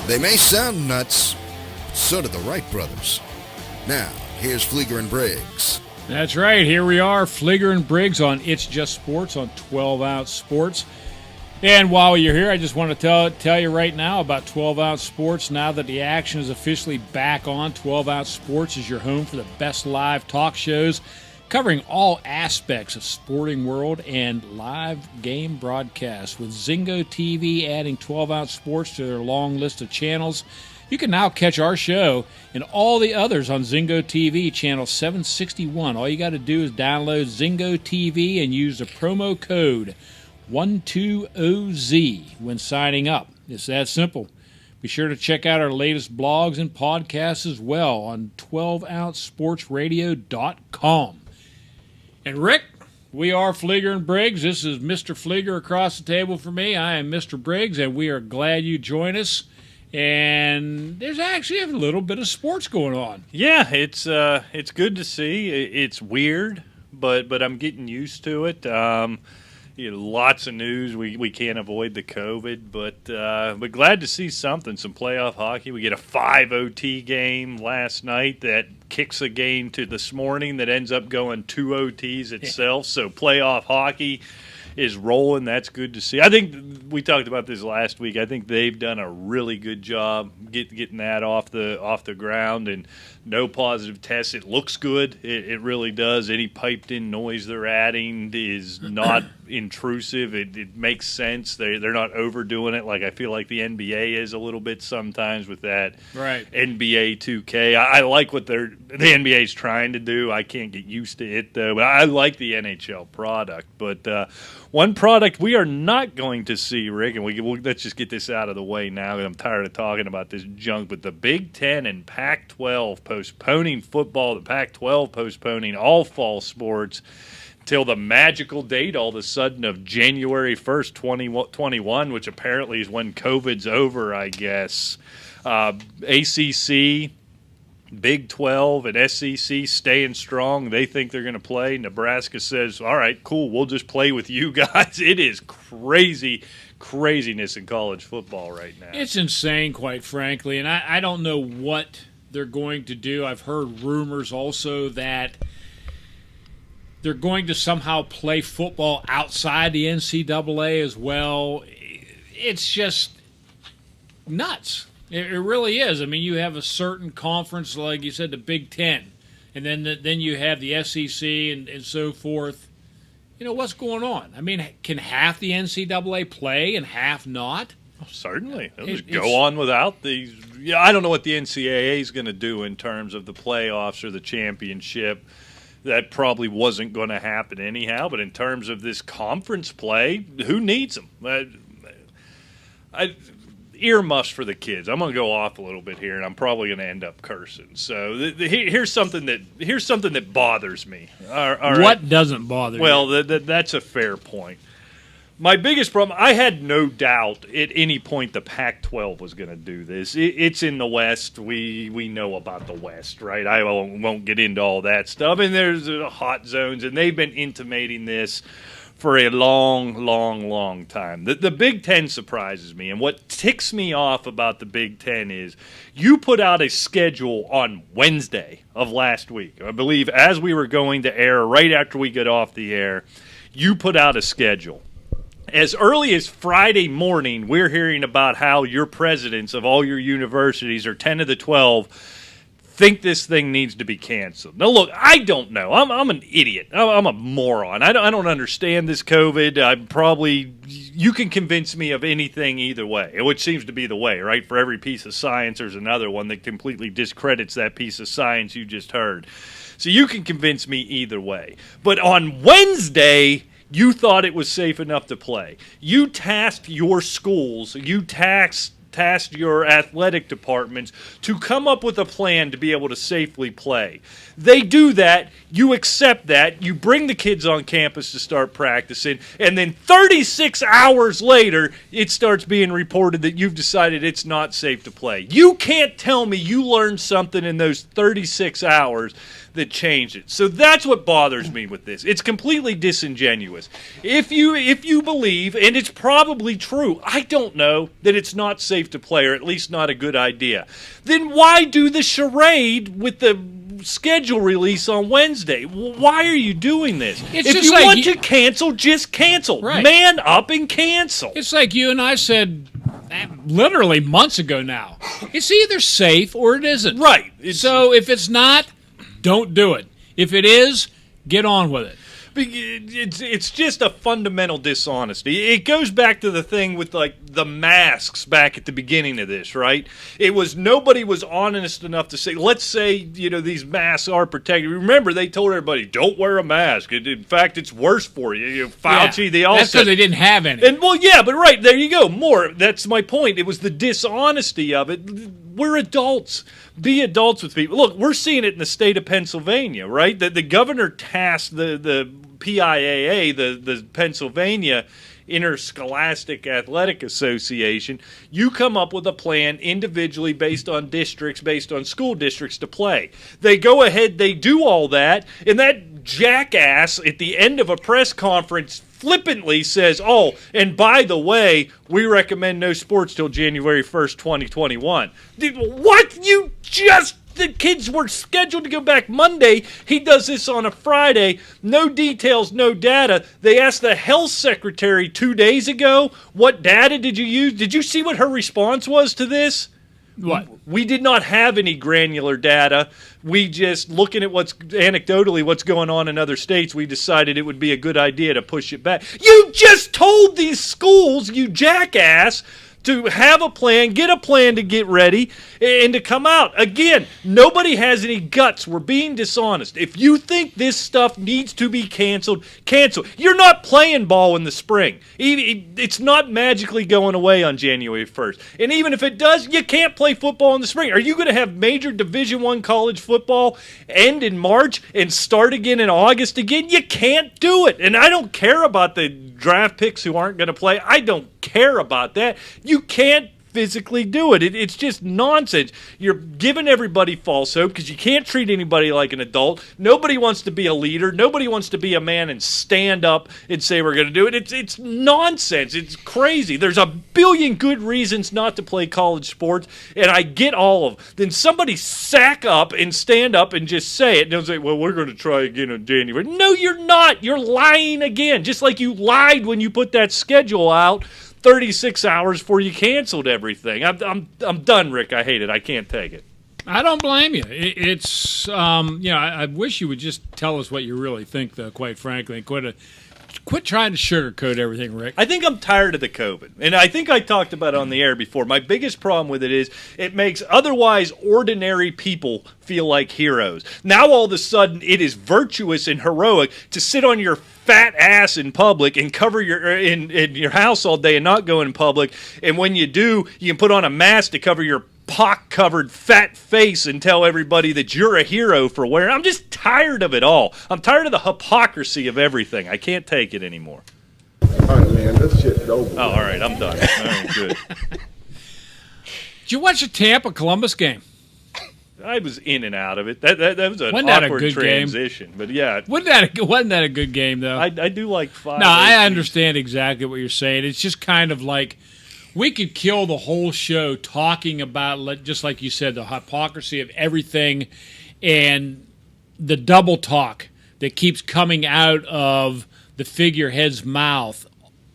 They may sound nuts, but so do the Wright brothers. Now, here's Flieger and Briggs. That's right. Here we are, Flieger and Briggs on It's Just Sports on 12-Ounce Sports. And while you're here, I just want to tell you right now about 12-Ounce Sports. Now that the action is officially back on, 12-Ounce Sports is your home for the best live talk shows covering all aspects of sporting world and live game broadcasts. With Zingo TV adding 12-Ounce Sports to their long list of channels, you can now catch our show and all the others on Zingo TV, channel 761. All you got to do is download Zingo TV and use the promo code 120Z when signing up. It's that simple. Be sure to check out our latest blogs and podcasts as well on 12OunceSportsRadio.com. And Rick, we are Flieger and Briggs. This is Mr. Flieger across the table from me. I am Mr. Briggs, and we are glad you join us. And there's actually a little bit of sports going on. Yeah, it's good to see. It's weird, but I'm getting used to it. Lots of news. We can't avoid the COVID, but glad to see something. Some playoff hockey. We get a 5 OT game last night that kicks a game to this morning that ends up going 2 OTs itself. So playoff hockey is rolling. That's good to see. I think we talked about this last week. I think they've done a really good job getting that off the ground, and no positive tests. It looks good. It really does. Any piped in noise they're adding is not intrusive. It makes sense. They're not overdoing it like I feel like the NBA is a little bit sometimes with that. Right. NBA 2K. I like what the NBA is trying to do. I can't get used to it though. But I like the NHL product. But one product we are not going to see, Rick, and let's just get this out of the way now. I'm tired of talking about this junk. But the Big Ten and Pac-12 postponing football, the Pac-12 postponing all fall sports till the magical date all of a sudden of January 1st, 2021, which apparently is when COVID's over, I guess. ACC, Big 12, and SEC staying strong. They think they're going to play. Nebraska says, all right, cool, we'll just play with you guys. It is craziness in college football right now. It's insane, quite frankly, and I don't know what they're going to do. I've heard rumors also that they're going to somehow play football outside the NCAA as well. It's just nuts. It really is. I mean, you have a certain conference, like you said, the Big Ten, and then you have the SEC and so forth. You know, what's going on? I mean, can half the NCAA play and half not? Oh, certainly. They'll just go on without these. Yeah, I don't know what the NCAA is going to do in terms of the playoffs or the championship. That probably wasn't going to happen anyhow. But in terms of this conference play, who needs them? Earmuffs for the kids. I'm going to go off a little bit here, and I'm probably going to end up cursing. So here's something that bothers me. All right. What doesn't bother you? Well, that's a fair point. My biggest problem, I had no doubt at any point the Pac-12 was going to do this. It's in the West. We know about the West, right? I won't get into all that stuff. And there's hot zones, and they've been intimating this for a long time. The Big Ten surprises me, and what ticks me off about the Big Ten is you put out a schedule on Wednesday of last week. I believe as we were going to air, right after we get off the air, you put out a schedule. As early as Friday morning, we're hearing about how your presidents of all your universities, or 10 of the 12, think this thing needs to be canceled. Now, look, I don't know. I'm an idiot. I'm a moron. I don't understand this COVID. You can convince me of anything either way, which seems to be the way, right? For every piece of science, there's another one that completely discredits that piece of science you just heard. So you can convince me either way. But on Wednesday, you thought it was safe enough to play. You tasked your schools, tasked your athletic departments to come up with a plan to be able to safely play. They do that, you accept that, you bring the kids on campus to start practicing, and then 36 hours later, it starts being reported that you've decided it's not safe to play. You can't tell me you learned something in those 36 hours that changed it. So that's what bothers me with this. It's completely disingenuous. If you believe, and it's probably true, I don't know, that it's not safe to play, or at least not a good idea, then why do the charade with the schedule release on Wednesday? Why are you doing this? It's if just you like want to cancel, just cancel. Right. Man up and cancel. It's like you and I said literally months ago now. It's either safe or it isn't. Right. So if it's not, don't do it. If it is, get on with it. It's just a fundamental dishonesty. It goes back to the thing with like the masks back at the beginning of this, right? It was nobody was honest enough to say, let's say, these masks are protected. Remember, they told everybody, don't wear a mask. In fact, it's worse for you. Fauci, they all That's said. because they didn't have any. And well, yeah, but right, there you go. More. That's my point. It was the dishonesty of it. We're adults. Be adults with people. Look, we're seeing it in the state of Pennsylvania, right? The governor tasked the PIAA, the Pennsylvania Interscholastic Athletic Association. You come up with a plan individually based on districts, based on school districts to play. They go ahead, they do all that, and that jackass at the end of a press conference flippantly says, oh, and by the way, we recommend no sports till January 1st, 2021. What? The kids were scheduled to go back Monday. He does this on a Friday. No details, no data. They asked the health secretary 2 days ago, what data did you use? Did you see what her response was to this? What? We did not have any granular data. We just, looking at what's going on in other states, we decided it would be a good idea to push it back. You just told these schools, you jackass, to have a plan, get a plan to get ready, and to come out. Again, nobody has any guts. We're being dishonest. If you think this stuff needs to be canceled, cancel. You're not playing ball in the spring. It's not magically going away on January 1st. And even if it does, you can't play football in the spring. Are you going to have major Division I college football end in March and start again in August again? You can't do it. And I don't care about the draft picks who aren't going to play. I don't care about that. You can't physically do it. It's just nonsense. You're giving everybody false hope because you can't treat anybody like an adult. Nobody wants to be a leader. Nobody wants to be a man and stand up and say we're going to do it. It's nonsense. It's crazy. There's a billion good reasons not to play college sports, and I get all of them. Then somebody sack up and stand up and just say it. And they'll say, well, we're going to try again in January. No, you're not. You're lying again. Just like you lied when you put that schedule out 36 hours before you canceled everything. I'm done, Rick. I hate it. I can't take it. I don't blame you. It's I wish you would just tell us what you really think, though. Quite frankly, and quit trying to sugarcoat everything, Rick. I think I'm tired of the COVID, and I think I talked about it on the air before. My biggest problem with it is it makes otherwise ordinary people feel like heroes. Now all of a sudden it is virtuous and heroic to sit on your fat ass in public and cover in your house all day and not go in public. And when you do, you can put on a mask to cover your pock-covered fat face and tell everybody that you're a hero for wearing. I'm just tired of it all. I'm tired of the hypocrisy of everything. I can't take it anymore. All right, man, this shit's over. Oh, all right, I'm done. All right, good. Did you watch the Tampa-Columbus game? I was in and out of it. That was an Wasn't that a awkward good transition. Game? But yeah. Wasn't that a good game, though? I do like 5. No, I understand exactly what you're saying. It's just kind of like we could kill the whole show talking about, just like you said, the hypocrisy of everything and the double talk that keeps coming out of the figurehead's mouth,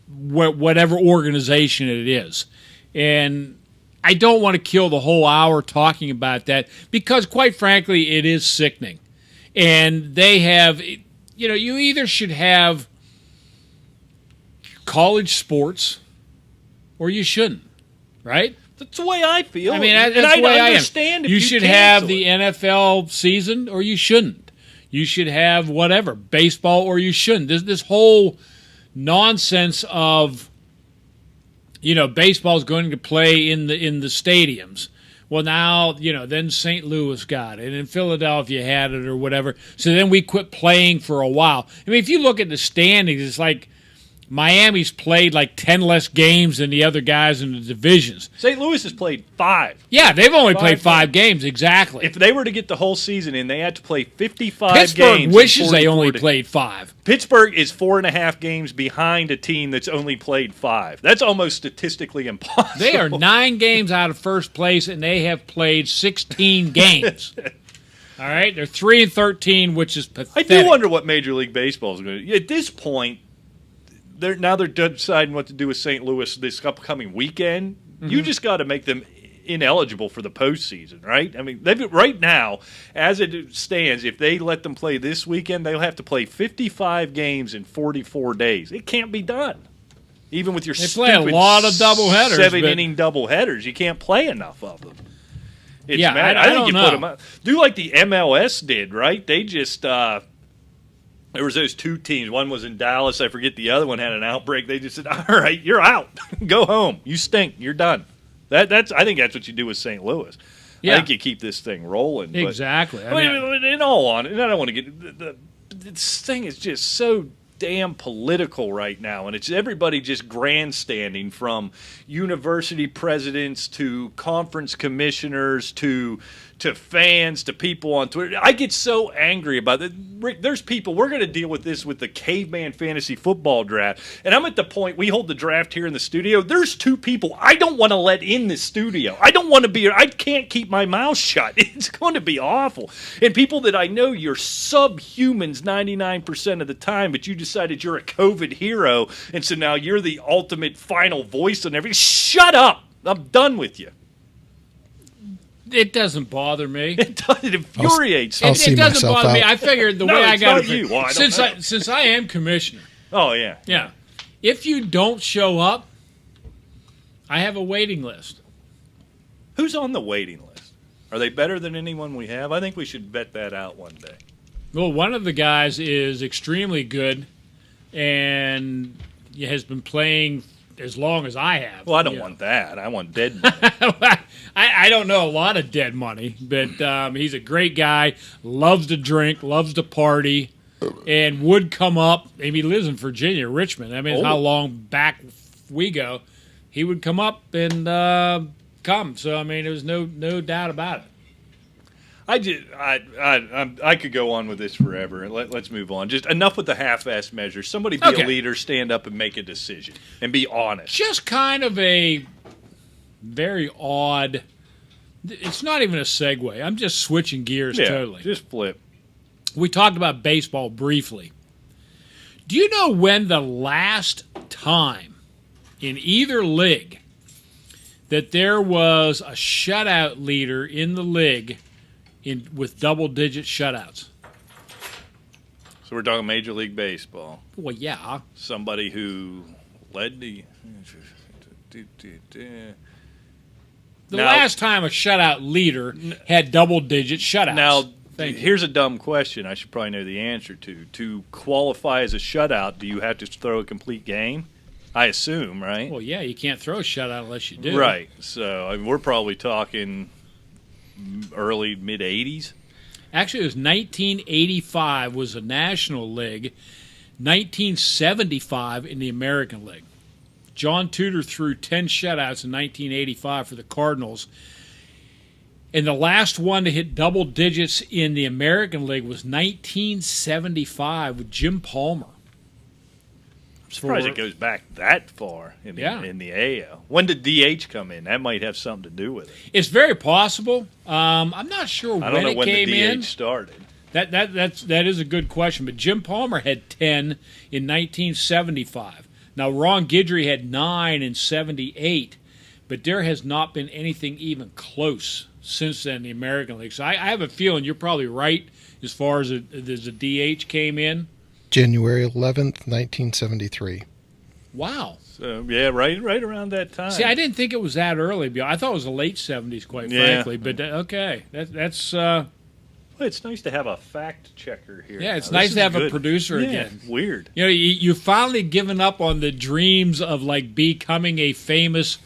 whatever organization it is. And I don't want to kill the whole hour talking about that because, quite frankly, it is sickening. And they have, you either should have college sports or you shouldn't, right? That's the way I feel. I mean, that's the way I am. You should have the NFL season or you shouldn't. You should have whatever, baseball or you shouldn't. There's this whole nonsense of, baseball's going to play in the stadiums. Well, now, then St. Louis got it, and Philadelphia had it or whatever. So then we quit playing for a while. I mean, if you look at the standings, it's like Miami's played like 10 less games than the other guys in the divisions. St. Louis has played 5. Yeah, they've only played 5 games, exactly. If they were to get the whole season in, they had to play 55 Pittsburgh games. wishes they only played 5. Pittsburgh is 4.5 games behind a team that's only played 5. That's almost statistically impossible. They are 9 games out of first place, and they have played 16 games. All right? They're 3-13, which is pathetic. I do wonder what Major League Baseball is going to do. At this point, they're deciding what to do with St. Louis this upcoming weekend. Mm-hmm. You just got to make them ineligible for the postseason, right? I mean, right now, as it stands, if they let them play this weekend, they'll have to play 55 games in 44 days. It can't be done. Even with your they play a lot of doubleheaders, 7-inning doubleheaders, you can't play enough of them. It's mad. I think don't you know. put them out. Do like the MLS did, right? They just there was those 2 teams. One was in Dallas. I forget the other one had an outbreak. They just said, "All right, you're out. Go home. You stink. You're done." That's. I think that's what you do with St. Louis. Yeah. I think you keep this thing rolling. Exactly. But, in all honesty, I don't want to get this thing is just so damn political right now, and it's everybody just grandstanding, from university presidents to conference commissioners to fans to people on Twitter. I get so angry about it. Rick, there's people, we're going to deal with this with the Caveman Fantasy Football Draft, and I'm at the point, we hold the draft here in the studio, there's 2 people I don't want to let in the studio. I can't keep my mouth shut. It's going to be awful. And people that I know, you're subhumans 99% of the time, but you decided you're a COVID hero, and so now you're the ultimate final voice on everything. Shut up. I'm done with you. It doesn't bother me. It infuriates me. It doesn't bother me. I figured the way I got it. Well, since I am commissioner. Oh, yeah. Yeah. If you don't show up, I have a waiting list. Who's on the waiting list? Are they better than anyone we have? I think we should vet that out one day. Well, one of the guys is extremely good and has been playing as long as I have. Well, I don't want that. I want dead money. I don't know a lot of dead money, but he's a great guy, loves to drink, loves to party, and would come up. And he lives in Virginia, Richmond. I mean, how long back we go. He would come up and come. So, I mean, there was no doubt about it. I could go on with this forever. Let's move on. Just enough with the half-assed measures. Somebody be a leader, stand up and make a decision, and be honest. Just kind of a very odd. It's not even a segue. I'm just switching gears totally. Just flip. We talked about baseball briefly. Do you know when the last time in either league that there was a shutout leader in the league with double-digit shutouts? So we're talking Major League Baseball. Well, yeah. Somebody who led the... The last time a shutout leader had double-digit shutouts. Now, here's a dumb question I should probably know the answer to. To qualify as a shutout, do you have to throw a complete game? I assume, right? Well, yeah, you can't throw a shutout unless you do. Right. So we're probably talking early, mid-'80s. Actually, it was 1985 was the National League, 1975 in the American League. John Tudor threw 10 shutouts in 1985 for the Cardinals. And the last one to hit double digits in the American League was 1975 with Jim Palmer. I'm surprised it goes back that far in the AL. When did DH come in? That might have something to do with it. It's very possible. I'm not sure when it came in. I don't know when the DH started. That is a good question. But Jim Palmer had 10 in 1975. Now, Ron Guidry had 9 in 78, but there has not been anything even close since then in the American League. So I have a feeling you're probably right as far as the DH came in. January 11th, 1973. Wow. So, yeah, right around that time. See, I didn't think it was that early. I thought it was the late 70s, quite frankly. But, okay, that's... Well, it's nice to have a fact checker here. Yeah, it's nice to have a producer again. Weird. You know, you've finally given up on the dreams of like becoming a famous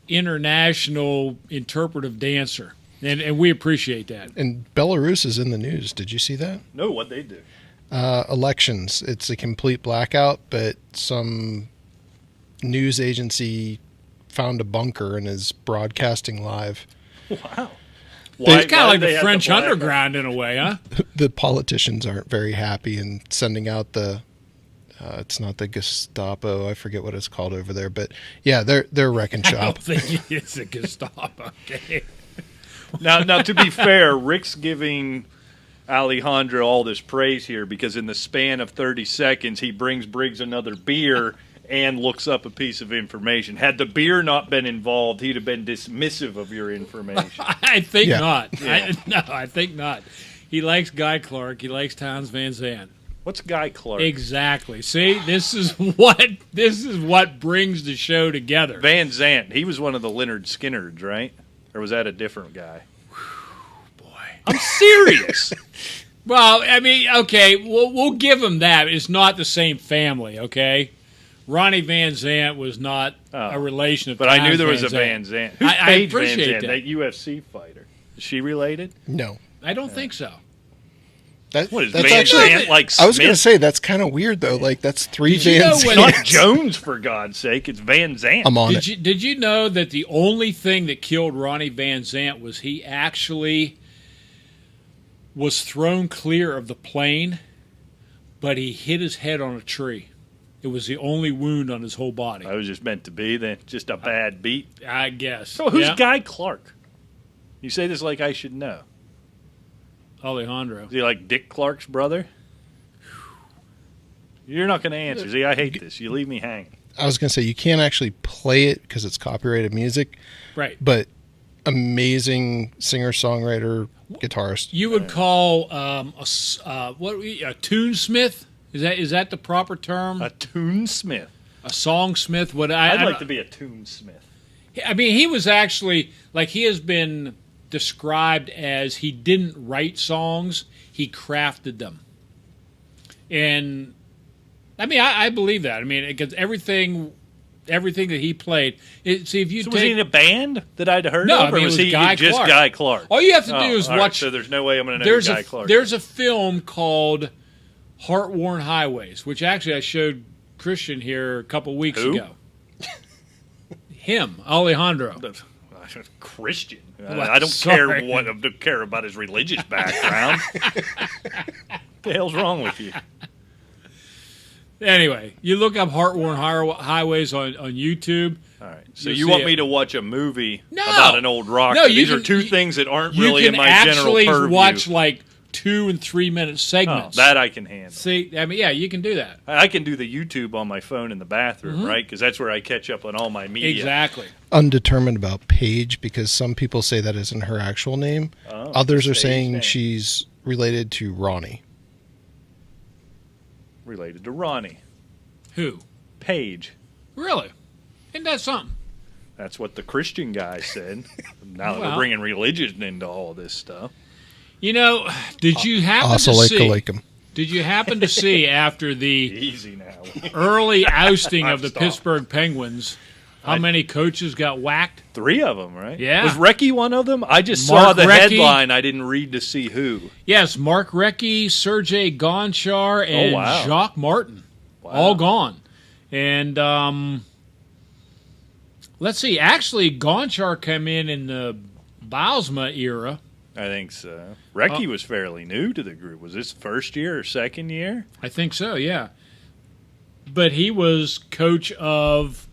international interpretive dancer, and we appreciate that. And Belarus is in the news. Did you see that? No, what'd they do? Elections. It's a complete blackout, but some news agency found a bunker and is broadcasting live. Wow. It's kind of like they the have French black- underground in a way, huh? The politicians aren't very happy and sending out the it's not the Gestapo, I forget what it's called over there, but yeah, they're wrecking I shop. don't think it's a Gestapo. Okay. Now, to be fair, Rick's giving Alejandro all this praise here because in the span of 30 seconds, he brings Briggs another beer and looks up a piece of information. Had the beer not been involved, he'd have been dismissive of your information. I think Yeah. not. I think not. He likes Guy Clark. He likes Towns Van Zandt. What's Guy Clark? Exactly. See, this is what brings the show together. Van Zandt. He was one of the Leonard Skinners, right? Or was that a different guy? Boy. I'm serious. Well, I mean, okay, we'll give him that. It's not the same family, okay? Ronnie Van Zant was not a relation of But I knew Towns there was Van a Van Zandt. Zandt. Who's I Paige Van appreciate Zandt, that. that UFC fighter? Is she related? No. I don't think so. What is That's Van actually, Zandt like I was going to Smith? say that's kind of weird though. Like that's three Did you know Van when- Not Zants. Jones, for God's sake. It's Van Zandt. I'm on Did it. you know that the only thing that killed Ronnie Van Zant was he actually was thrown clear of the plane, but he hit his head on a tree. It was the only wound on his whole body. I was just meant to be then. Just a bad beat. I guess. So who's Yeah. Guy Clark? You say this like I should know. Alejandro. Is he like Dick Clark's brother? You're not going to answer. See, I hate this. You leave me hanging. I was going to say you can't actually play it because it's copyrighted music, Right. but amazing singer songwriter guitarist. You would call a tunesmith? Is that the proper term? A tunesmith. A songsmith? I'd like to be a tunesmith. I mean, he was actually, like, he has been described as he didn't write songs, he crafted them. And, I mean, I believe that. I mean, because everything that he played, see, if you So take... was he in a band that I'd heard No, of, I mean, or it was was he Guy just Clark. Guy Clark? All you have to do is all right, watch... so there's no way I'm going to know who Guy Clark There's a film called Heart-Worn Highways, which actually I showed Christian here a couple weeks Who? ago. Him, Alejandro. is. Christian. Well, I don't sorry. care about his religious background. What the hell's wrong with you? Anyway, you look up Heart-Worn Highways on YouTube. All right. So You'll you see want it. me to watch a movie No. about an old rock? No, you These are can- two you- things that aren't You really can in my general actually purview. watch like 2 and 3 minute Oh, segments. that I can handle. See, I mean, yeah, you can do that. I can do the YouTube on my phone in the bathroom, right? Because that's where I catch up on all my media. Exactly. Undetermined about Paige because some people say that isn't her actual name. Oh, Others are stage saying name. she's related to Ronnie. Related to Ronnie Who? Page. Really? Isn't that something? That's what the Christian guy said. Now that Well. we're bringing religion into all this stuff. You know, did you happen Also to like see? Lakem. Did you happen to see after the Easy now. early ousting of the Stop. Pittsburgh Penguins, how many coaches got whacked? 3 of them, right? Yeah. Was Recchi one of them? I just Mark saw the Recchi. headline. I didn't read to see who. Yes, Mark Recchi, Sergei Gonchar, and wow. Jacques Martin, Wow. all gone. And let's see. Actually, Gonchar came in the Bausma era. I think so. Recchi was fairly new to the group. Was this first year or second year? I think so, yeah. But he was coach of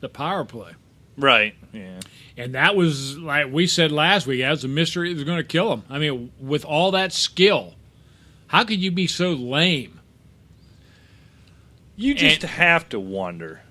the power play. Right. Yeah. And that was, like we said last week, that was a mystery that was going to kill him. I mean, with all that skill, how could you be so lame? You just And- have to wonder.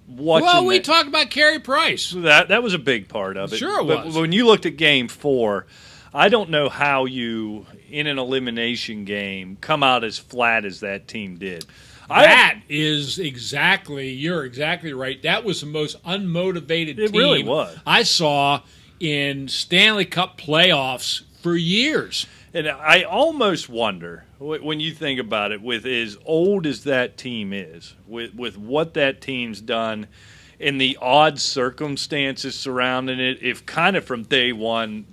Watching Well, we that- talked about Carey Price. That was a big part of it. Sure it But was. when you looked at Game 4, I don't know how you, in an elimination game, come out as flat as that team did. That is exactly, you're exactly right. That was the most unmotivated It team really was. I saw in Stanley Cup playoffs for years. And I almost wonder, when you think about it, with as old as that team is, with what that team's done in the odd circumstances surrounding it, if kind of from day one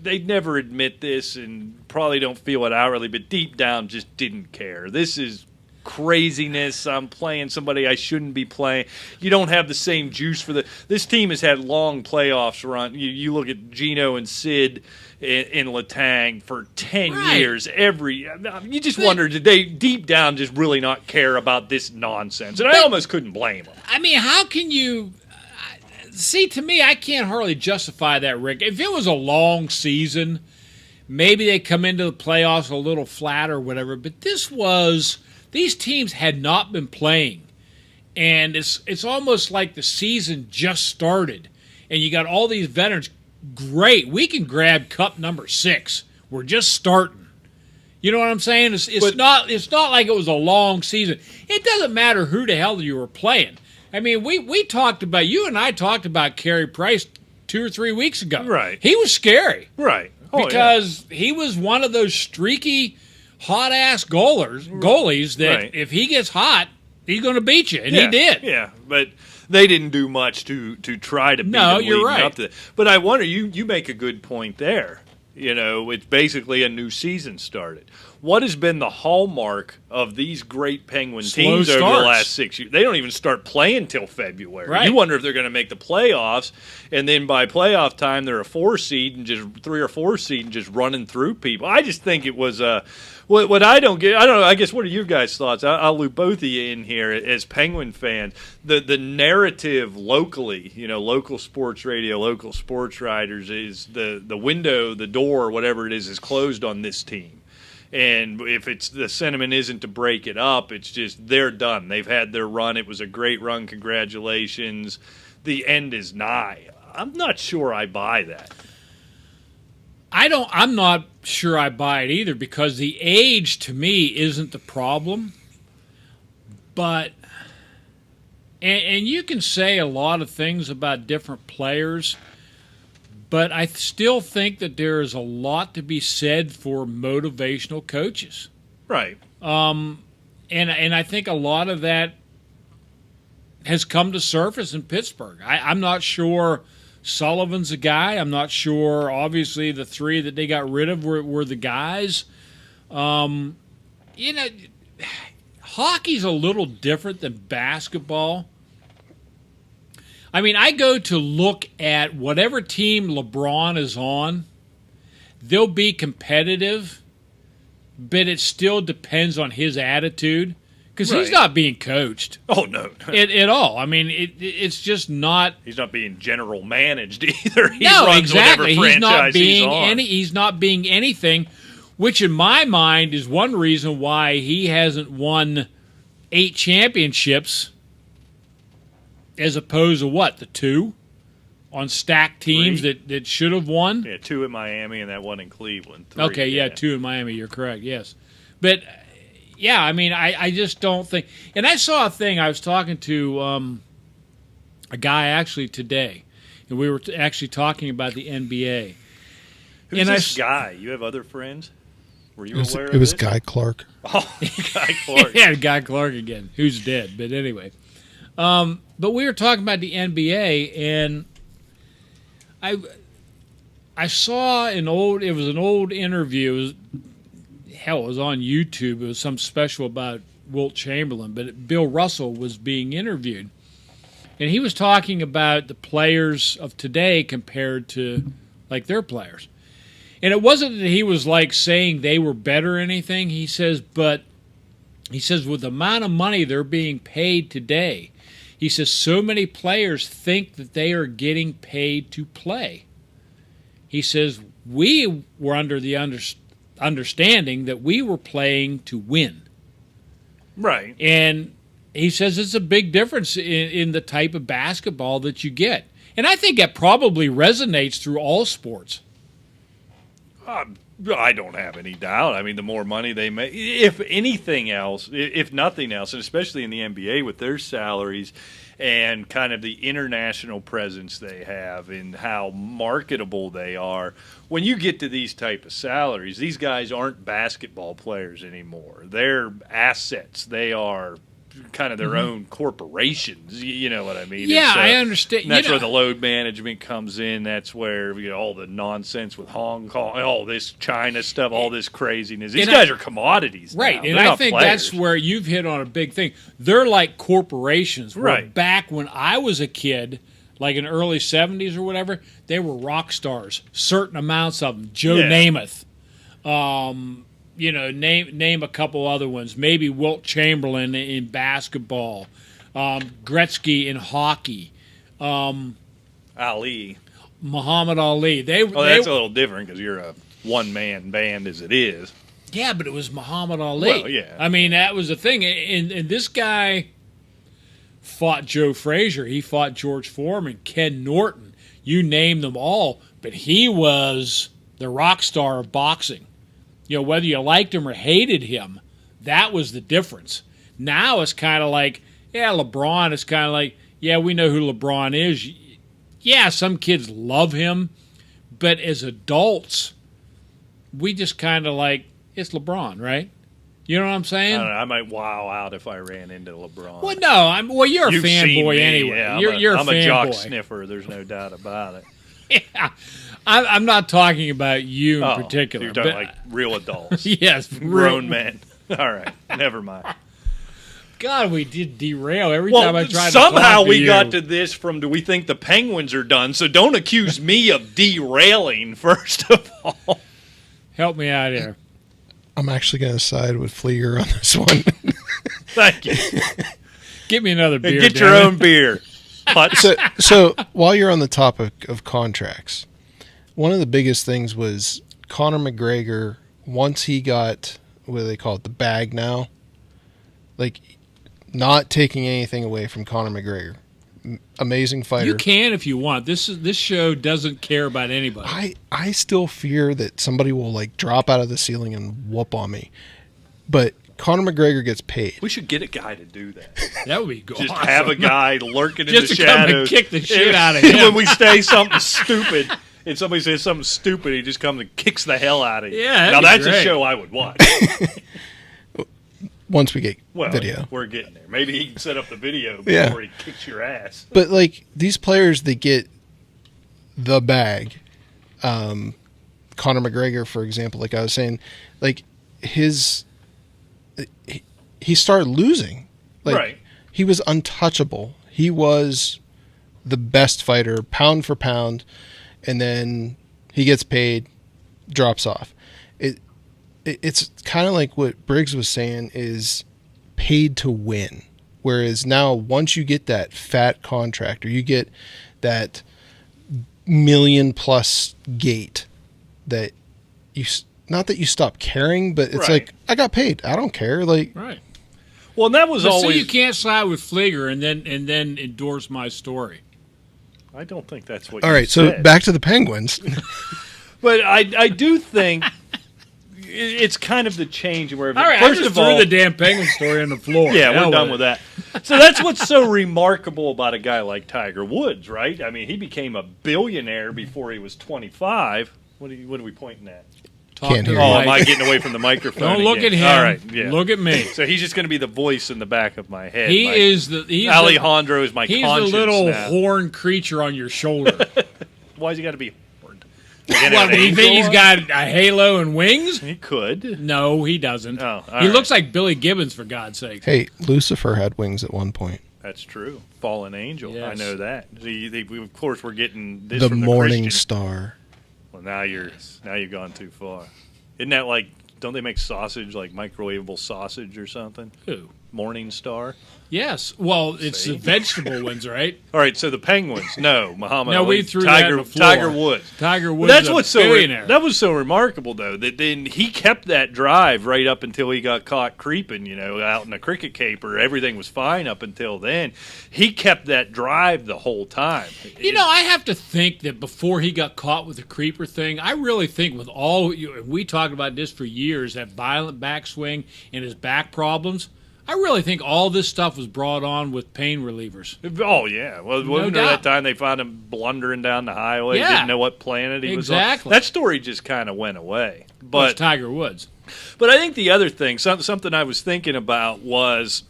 they'd never admit this and probably don't feel it outwardly, but deep down just didn't care. This is craziness. I'm playing somebody I shouldn't be playing. You don't have the same juice for this team has had long playoffs run. You look at Gino and Sid in Letang for 10 years. You just wonder, did they deep down just really not care about this nonsense? And I almost couldn't blame them. I mean, how can you see? To me, I can't hardly justify that, Rick. If it was a long season, maybe they come into the playoffs a little flat or whatever. But these teams had not been playing, and it's almost like the season just started, and you got all these veterans. Great, we can grab cup number 6. We're just starting. You know what I'm saying? It's not like it was a long season. It doesn't matter who the hell you were playing. I mean, we talked about, you and I talked about Carey Price 2 or 3 weeks ago. Right. He was scary. Right. Because he was one of those streaky, hot-ass goalies that if he gets hot, he's going to beat you, and he did. Yeah, but they didn't do much to try to beat him you're right. up to that. But I wonder, you make a good point there. You know, it's basically a new season started. What has been the hallmark of these great Penguin teams over the last 6 years? They don't even start playing till February. Right. You wonder if they're going to make the playoffs, and then by playoff time they're a 4 seed and just 3 or 4 seed and just running through people. I just think it was what I don't get. I don't know. I guess what are your guys' thoughts? I'll loop both of you in here as Penguin fans. The narrative locally, local sports radio, local sports writers is the window, the door, whatever it is closed on this team. And if it's the sentiment isn't to break it up, it's just they're done. They've had their run. It was a great run. Congratulations. The end is nigh. I'm not sure I buy that. I'm not sure I buy it either, because the age to me isn't the problem. But and you can say a lot of things about different players, but I still think that there is a lot to be said for motivational coaches. Right. And I think a lot of that has come to surface in Pittsburgh. I'm not sure Sullivan's a guy. I'm not sure, obviously, the 3 that they got rid of were the guys. Hockey's a little different than basketball. I mean, I go to look at whatever team LeBron is on, they'll be competitive, but it still depends on his attitude, because he's not being coached. Oh, no. At all. I mean, it's just not. He's not being general managed either. He no, runs exactly. He's not being he's not being anything, which in my mind is one reason why he hasn't won 8 championships. As opposed to the 2 on stacked teams 3 that should have won? Yeah, 2 in Miami and that 1 in Cleveland. 3, okay, yeah, 2 in Miami. You're correct, yes. But, yeah, I mean, I just don't think – and I saw a thing. I was talking to a guy actually today, and we were actually talking about the NBA. Who's this guy? You have other friends? Were you aware of it was this? Guy Clark. Oh, Guy Clark. Yeah, Guy Clark again, who's dead. But anyway – but we were talking about the NBA, and I saw it was an old interview. It was on YouTube. It was some special about Wilt Chamberlain, but Bill Russell was being interviewed. And he was talking about the players of today compared to, like, their players. And it wasn't that he was, like, saying they were better or anything. He says, with the amount of money they're being paid today, he says so many players think that they are getting paid to play. He says we were under the understanding that we were playing to win. Right. And he says it's a big difference in the type of basketball that you get. And I think that probably resonates through all sports. I don't have any doubt. I mean, the more money they make, if anything else, if nothing else, and especially in the NBA with their salaries and kind of the international presence they have and how marketable they are, when you get to these type of salaries, these guys aren't basketball players anymore. They're assets. They are kind of their own corporations. You know what I mean? Yeah, And so I understand. and that's You know- where the load management comes in. That's where all the nonsense with Hong Kong, all this China stuff, all this craziness. These And guys are commodities, Right, now. and They're I not think players. that's where you've hit on a big thing. They're like corporations. Where Right. back when I was a kid, like in early 70s or whatever, they were rock stars. Certain amounts of them. Joe Yeah. Namath. Name a couple other ones. Maybe Wilt Chamberlain in basketball. Gretzky in hockey. Ali. Muhammad Ali. Well, that's a little different because you're a one-man band as it is. Yeah, but it was Muhammad Ali. Well, yeah. I mean, that was the thing. And this guy fought Joe Frazier. He fought George Foreman, Ken Norton. You name them all. But he was the rock star of boxing. Whether you liked him or hated him, that was the difference. Now it's kind of like, yeah, LeBron. It's kind of like, yeah, we know who LeBron is. Yeah, some kids love him. But as adults, we just kind of like, it's LeBron, right? You know what I'm saying? I don't know. I might wow out if I ran into LeBron. Well, no. You're a You've seen fanboy me, anyway. Yeah, You're I'm a a jock fanboy. sniffer. There's no doubt about it. Yeah. I'm not talking about you in particular. You're talking but, like real adults, yes, grown men. All right, never mind. God, we did derail every Well, time I tried to somehow talk to we you. got to this from do we think the Penguins are done? So don't accuse me of derailing, first of all. Help me out here. I'm actually going to side with Flieger on this one. Thank you. Get me another beer. Get your damn it. own beer. So while you're on the topic of contracts, one of the biggest things was Conor McGregor, once he got, what do they call it, the bag now? Like, not taking anything away from Conor McGregor. Amazing fighter. You can if you want. This show doesn't care about anybody. I still fear that somebody will like drop out of the ceiling and whoop on me. But Conor McGregor gets paid. We should get a guy to do that. That would be good. Just have a guy lurking in Just the to come and shadows. kick the shit out of him. When we say something stupid, and somebody says something stupid, he just comes and kicks the hell out of you. Yeah, that'd now be that's a great. show I would watch. Once we get Well, video. we're getting there. Maybe he can set up the video before Yeah. he kicks your ass. But like these players that get the bag, Conor McGregor, for example, like I was saying, like he started losing. Like Right. he was untouchable. He was the best fighter, pound for pound, and then he gets paid, drops off. It's kind of like what Briggs was saying is paid to win. Whereas now, once you get that fat contract or you get that $1 million+ gate, that you not that you stop caring, but it's Right. like I got paid. I don't care. Like Right. Well, and that was But always. see, you can't side with Flieger and then endorse my story. I don't think that's what. all you right. So said. back to the Penguins. But I do think it's kind of the change where. All right, first I just of threw all, the damn Penguin story on the floor. yeah, Hell we're done with with it. that. So that's what's so remarkable about a guy like Tiger Woods, right? I mean, he became a billionaire before he was 25. What are we pointing at? Talk Can't to hear the you. Oh, mic. am I getting away from the microphone? Don't look again? at him. All right, yeah. Look at me. So he's just going to be the voice in the back of my head. He's Alejandro is my He's the conscience little now. horn creature on your shoulder. Why's he got to be horned? What, do you think he's got a halo and wings? He could. No, he doesn't. Oh, all he right. looks like Billy Gibbons, for God's sake. Hey, Lucifer had wings at one point. That's true. Fallen angel. I Yes. know that. See, of course, we're getting this The from the Morning Christian. Star. Well, now you've gone too far. Isn't that like? Don't they make sausage like microwavable sausage or something? Who? Morning Star. Yes. Well, it's See? the vegetable ones, right? All right. So the Penguins. No, Muhammad. No, Ali, we threw that Tiger. on the floor. Tiger Woods. Tiger Woods That's is a what's so billionaire. that was so remarkable though that then he kept that drive right up until he got caught creeping, out in a cricket caper. Everything was fine up until then. He kept that drive the whole time. I have to think that before he got caught with the creeper thing, I really think with all we talked about this for years, that violent backswing and his back problems. I really think all this stuff was brought on with pain relievers. Oh yeah, well, wasn't there doubt. that time they found him blundering down the highway? Yeah. Didn't know what planet he was on. Exactly. That story just kind of went away. But But Tiger Woods. But I think the other thing, something I was thinking about was,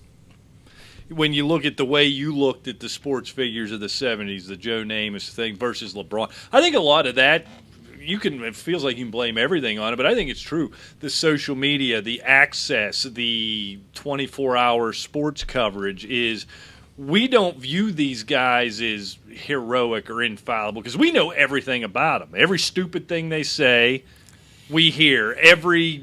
when you look at the way you looked at the sports figures of the 70s, the Joe Namath thing versus LeBron, I think a lot of that, it feels like you can blame everything on it, but I think it's true. The social media, the access, the 24-hour sports coverage is – we don't view these guys as heroic or infallible because we know everything about them. Every stupid thing they say, we hear. Every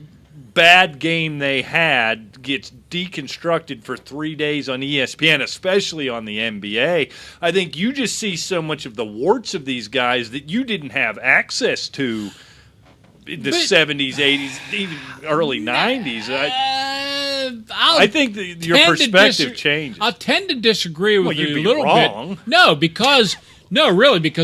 bad game they had gets deconstructed for 3 days on ESPN, especially on the NBA. I think you just see so much of the warts of these guys that you didn't have access to in the 70s, 80s, even early 90s. I think your perspective changes. I'll tend to disagree with you you'd a be little wrong. bit. Because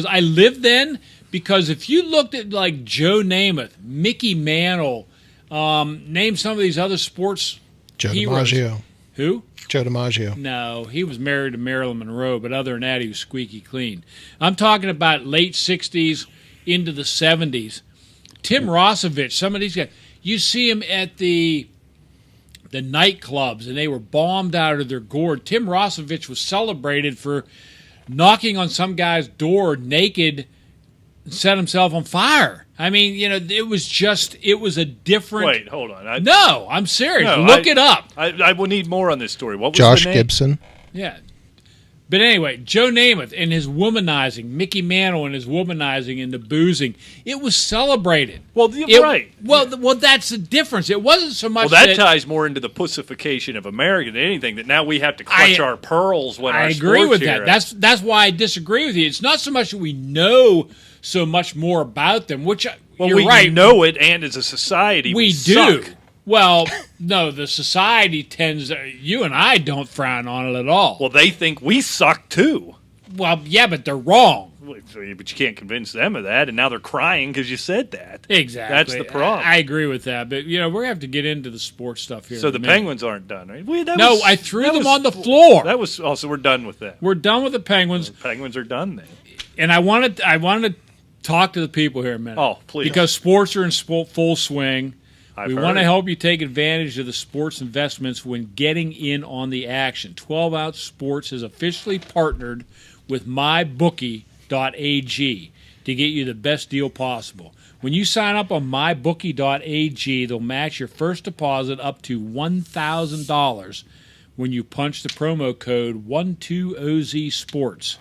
I lived then. Because if you looked at like Joe Namath, Mickey Mantle, name some of these other sports Joe heroes. DiMaggio. Who? Joe DiMaggio. No, he was married to Marilyn Monroe, but other than that, he was squeaky clean. I'm talking about late 60s into the 70s. Tim Rossovich, some of these guys, you see him at the nightclubs, and they were bombed out of their gourd. Tim Rossovich was celebrated for knocking on some guy's door naked and set himself on fire. I mean, it was a different... Wait, hold on. No, I'm serious. No, Look it up. I will need more on this story. What was Josh the name? Gibson. Yeah. But anyway, Joe Namath and his womanizing, Mickey Mantle and his womanizing and the boozing, it was celebrated. Well, right. Well, that's the difference. It wasn't so much that ties more into the pussification of America than anything, that now we have to clutch our pearls when I our agree sports with here. that. That's why I disagree with you. It's not so much that we know so much more about them, which you're we right. know it, and as a society, we do. suck. Well, no, the society tends. You and I don't frown on it at all. Well, they think we suck too. Well, yeah, but they're wrong. But you can't convince them of that, and now they're crying because you said that. Exactly. That's the problem. I agree with that, but we're going to have to get into the sports stuff here. So the Penguins aren't done, right? I threw them on the floor. That was also we're done with that. We're done with the Penguins. The Penguins are done then. And I wanted to talk to the people here a minute. Oh, please. Because sports are in full swing. We want to heard. help you take advantage of the sports investments when getting in on the action. 12 Ounce Sports has officially partnered with MyBookie.ag to get you the best deal possible. When you sign up on MyBookie.ag, they'll match your first deposit up to $1,000 when you punch the promo code 12OZ Sports.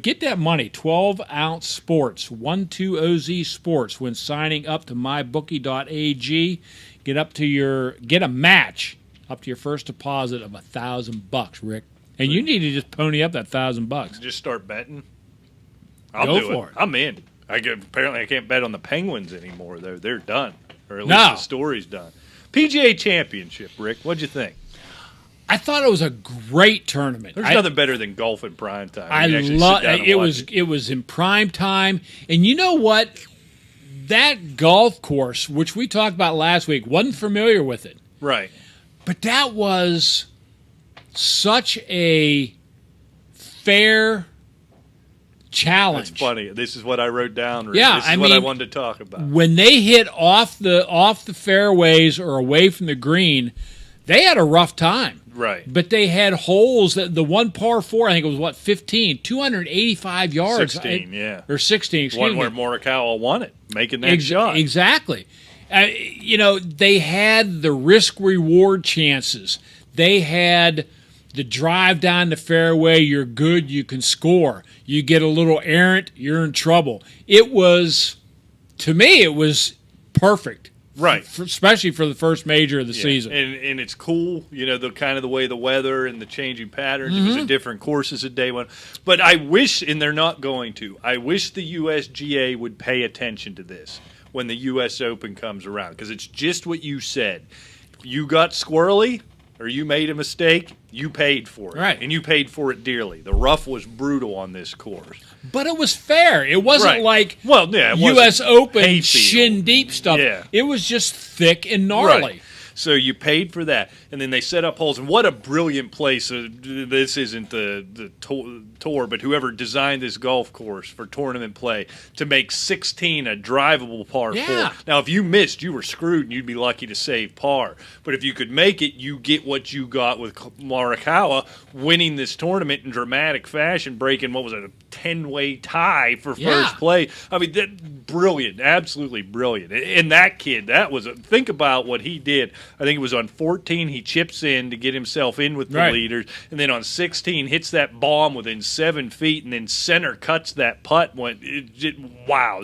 Get that money, 12 Ounce Sports, 12OZ Sports, when signing up to MyBookie.ag. Get a match up to your first deposit of $1,000, Rick. And you need to just pony up that $1,000. Just start betting. I'll Go do for it. I'm in. Apparently, I can't bet on the Penguins anymore, though. They're done. Or at No. least the story's done. PGA Championship, Rick. What'd you think? I thought it was a great tournament. There's nothing better than golf in prime time. I love it. It was in prime time, and you know what? That golf course, which we talked about last week, wasn't familiar with it. Right. But that was such a fair challenge. That's funny. This is what I wrote down, Rick. Yeah, this is what I wanted to talk about. When they hit off the fairways or away from the green, they had a rough time. Right. But they had holes that the one par 4, I think it was 285 yards. 16, yeah. Or 16, excuse One me. where Morikawa won it, making that shot. Exactly. They had the risk-reward chances. They had the drive down the fairway, you're good, you can score. You get a little errant, you're in trouble. To me, it was perfect. Right. Especially for the first major of the season. And it's cool, the way the weather and the changing patterns. It was a different course as the day went. But I wish, and they're not going to, I wish the USGA would pay attention to this when the U.S. Open comes around, because it's just what you said. If you got squirrely or you made a mistake, you paid for it. Right. And you paid for it dearly. The rough was brutal on this course. But it was fair. It wasn't like it U.S. wasn't Open hayfield. shin deep stuff. Yeah. It was just thick and gnarly. Right. So you paid for that, and then they set up holes. And what a brilliant place! This isn't the tour, but whoever designed this golf course for tournament play to make 16 a drivable par Yeah. 4. Now, if you missed, you were screwed, and you'd be lucky to save par. But if you could make it, you get what you got with Morikawa winning this tournament in dramatic fashion, breaking what was it, a 10-way tie for first place. I mean, brilliant, absolutely brilliant. And that kid, think about what he did. I think it was on 14, he chips in to get himself in with the leaders, and then on 16 hits that bomb within 7 feet, and then center cuts that putt. Wow,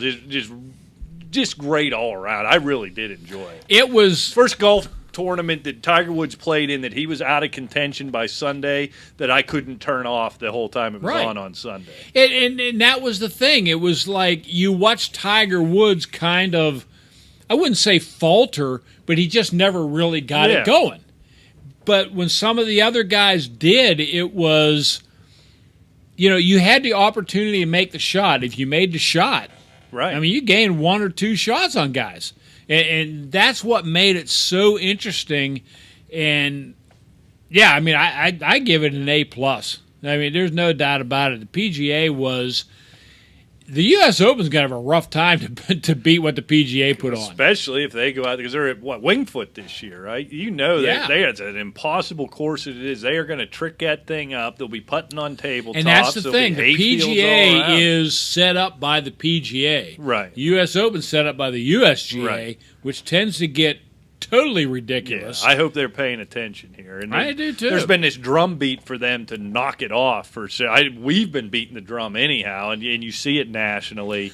just great all around. I really did enjoy it. It was first golf tournament that Tiger Woods played in that he was out of contention by Sunday that I couldn't turn off the whole time it was on Sunday. And that was the thing. It was like you watched Tiger Woods kind of, I wouldn't say falter, but he just never really got it going. But when some of the other guys did, it was, you had the opportunity to make the shot. If you made the shot, right? I mean, you gained 1 or 2 shots on guys. And that's what made it so interesting. And, yeah, I mean, I give it an A+. I mean, there's no doubt about it. The PGA was – the U.S. Open's going to have a rough time to beat what the PGA put on. Especially if they go out – because they're at, Winged Foot this year, right? It's an impossible course it is. They are going to trick that thing up. They'll be putting on tabletops. And that's the thing. The PGA is set up by the PGA. Right. The U.S. Open's set up by the USGA, which tends to get totally ridiculous. Yeah, I hope they're paying attention here. And I do too. There's been this drumbeat for them to knock it off. We've been beating the drum anyhow, and you see it nationally.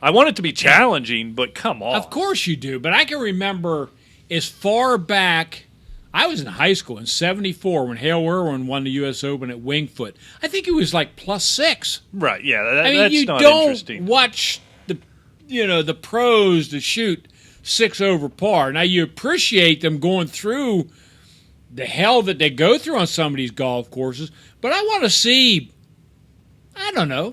I want it to be challenging, but come on. Of course you do, but I can remember as far back. I was in high school in '74 when Hale Irwin won the U.S. Open at Winged Foot. I think it was like +6. Right? Yeah, that's not interesting. You don't watch the pros to shoot 6 over par. Now, you appreciate them going through the hell that they go through on some of these golf courses, but I want to see,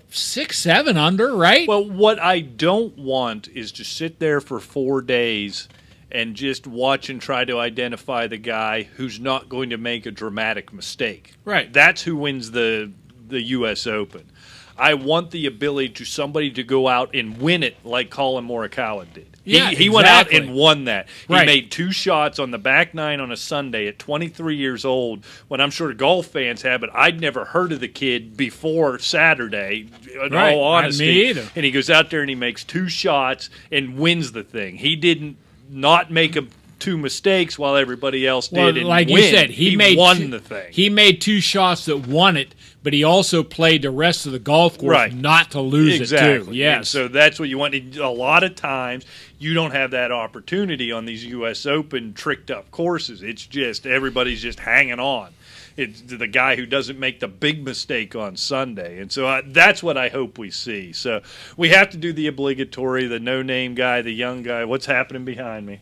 6, 7 under, right? Well, what I don't want is to sit there for 4 days and just watch and try to identify the guy who's not going to make a dramatic mistake. Right. That's who wins the U.S. Open. I want the ability to somebody to go out and win it like Colin Morikawa did. He went out and won that. He made 2 shots on the back nine on a Sunday at 23 years old, when I'm sure golf fans have, but I'd never heard of the kid before Saturday, in all honesty. Me either. And he goes out there and he makes 2 shots and wins the thing. He didn't not make 2 mistakes while everybody else did. And like you said, he won the thing. He made 2 shots that won it, but he also played the rest of the golf course not to lose it too. Yes. And so that's what you want. A lot of times you don't have that opportunity on these U.S. Open tricked up courses. It's just everybody's just hanging on. It's the guy who doesn't make the big mistake on Sunday. And so that's what I hope we see. So we have to do the obligatory, the no-name guy, the young guy. What's happening behind me?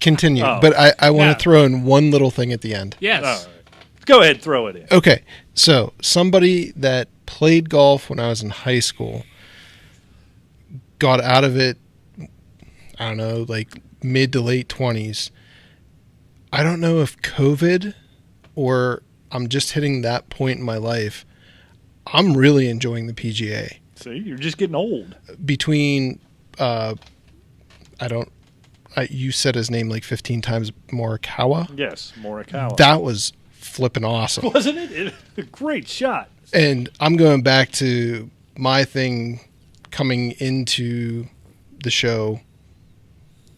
Continue. But I want to throw in one little thing at the end. Yes. All right. Go ahead, throw it in. Okay. So somebody that played golf when I was in high school got out of it, I don't know, like mid to late 20s. I don't know if COVID or I'm just hitting that point in my life. I'm really enjoying the PGA. See, you're just getting old. Between, you said his name like 15 times, Morikawa? Yes, Morikawa. That was flipping awesome. Wasn't it? A great shot. And I'm going back to my thing coming into the show,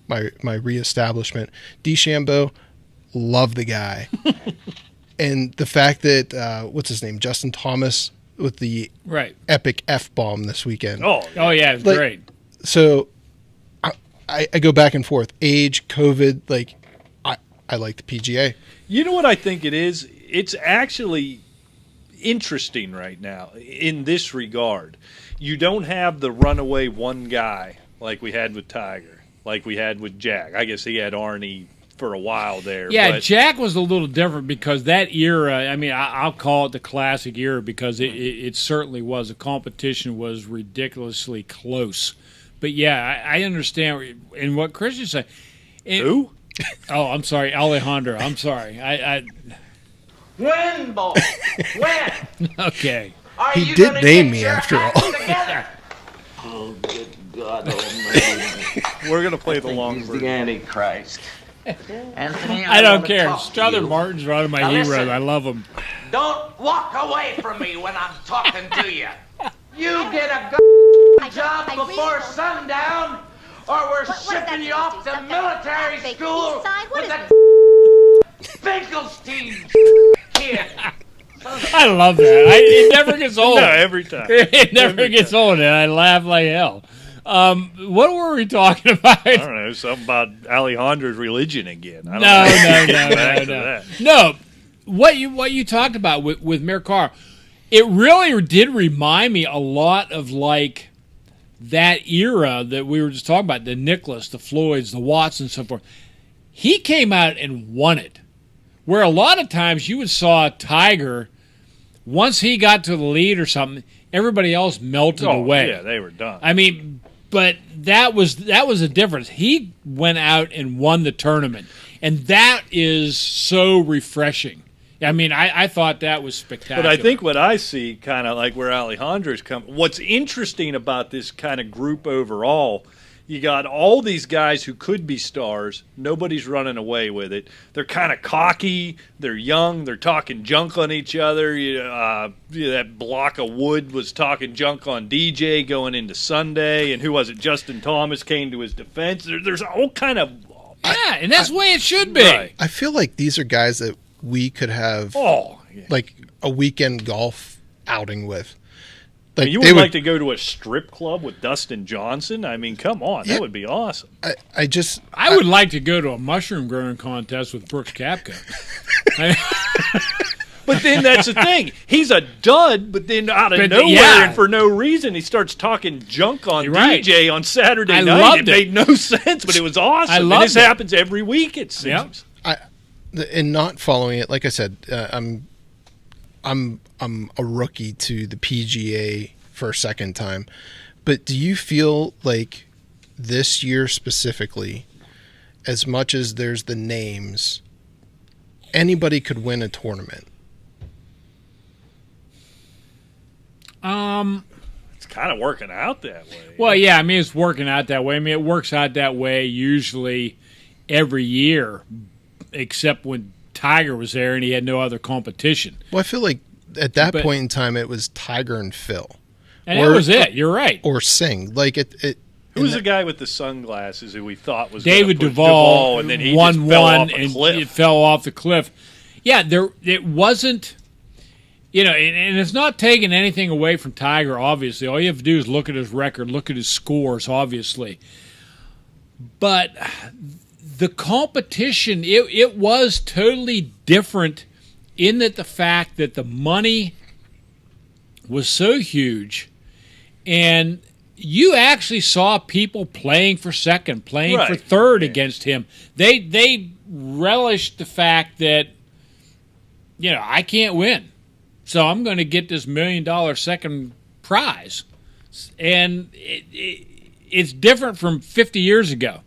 my reestablishment. DeChambeau, love the guy. And the fact that, what's his name, Justin Thomas with the epic F-bomb this weekend. Oh yeah, it was great. So I go back and forth. Age, COVID, I like the PGA. You know what I think it is? It's actually interesting right now in this regard. You don't have the runaway one guy like we had with Tiger, like we had with Jack. I guess he had Arnie for a while there. Yeah, but Jack was a little different because that era, I mean, I'll call it the classic era because it certainly was. The competition was ridiculously close. But, yeah, I understand and what Christian's saying. Who? Oh, I'm sorry, Alejandro. I'm sorry. I When, boy? When? okay. Are He you did gonna name get me your after act all. together? Oh, good God Almighty! We're gonna play the I think long he's version. the Antichrist. Anthony, I don't wanna care. talk to Strother you. Martin's one of my Now heroes. listen. I love him. Don't walk away from me when I'm talking to you. You get a job I really before don't- sundown, or we're What is that shipping you supposed off to to do? military Fake school East Side? What with is a Finkelstein kid. I love that. It never gets old. No, every time. It never gets old, and I laugh like hell. What were we talking about? I don't know, something about Alejandro's religion again. I don't No. know. Back to that. No, what you talked about with Mayor Carr, it really did remind me a lot of like that era that we were just talking about, the Nicholas, the Floyds, the Watts, and so forth. He came out and won it. Where a lot of times you would saw Tiger, once he got to the lead or something, everybody else melted away. Yeah, they were done. I mean, but that was a difference. He went out and won the tournament, and that is so refreshing. I mean, I thought that was spectacular. But I think what I see, kind of like where Alejandro's come, what's interesting about this kind of group overall, you got all these guys who could be stars. Nobody's running away with it. They're kind of cocky. They're young. They're talking junk on each other. That block of wood was talking junk on DJ going into Sunday. And who was it? Justin Thomas came to his defense. There's all kind of... yeah, and that's the way it should be. Right. I feel like these are guys that we could have Oh, yeah. like a weekend golf outing with. I Like mean, you they would like to go to a strip club with Dustin Johnson? I mean, come on. Yeah. That would be awesome. I would like to go to a mushroom growing contest with Brooks Koepka. But then that's the thing. He's a dud, but then out of But, nowhere yeah. and for no reason, he starts talking junk on You're right. DJ on Saturday I night. loved It it. made no sense, but it was awesome. I And loved this it. happens every week, it seems. Yep. and not following it. Like I said, I'm a rookie to the PGA for a second time. But do you feel like this year specifically, as much as there's the names, anybody could win a tournament? It's kind of working out that way. Well, yeah, I mean, it's working out that way. I mean, it works out that way usually every year, except when Tiger was there and he had no other competition. Well, I feel like at that But- point in time, it was Tiger and Phil. And Or- that was it. You're right. Or Singh. Like it Who was the guy with the sunglasses who we thought was David gonna push Duval and then he won just fell one off a and cliff. it fell off the cliff. Yeah, it wasn't. You know, and it's not taking anything away from Tiger. Obviously, all you have to do is look at his record, look at his scores. Obviously, but the competition it was totally different in that the fact that the money was so huge, and you actually saw people playing for second, playing for Right. third against him. They relished the fact that, you know, I can't win, so I'm going to get this $1 million second prize, and it's different from 50 years ago,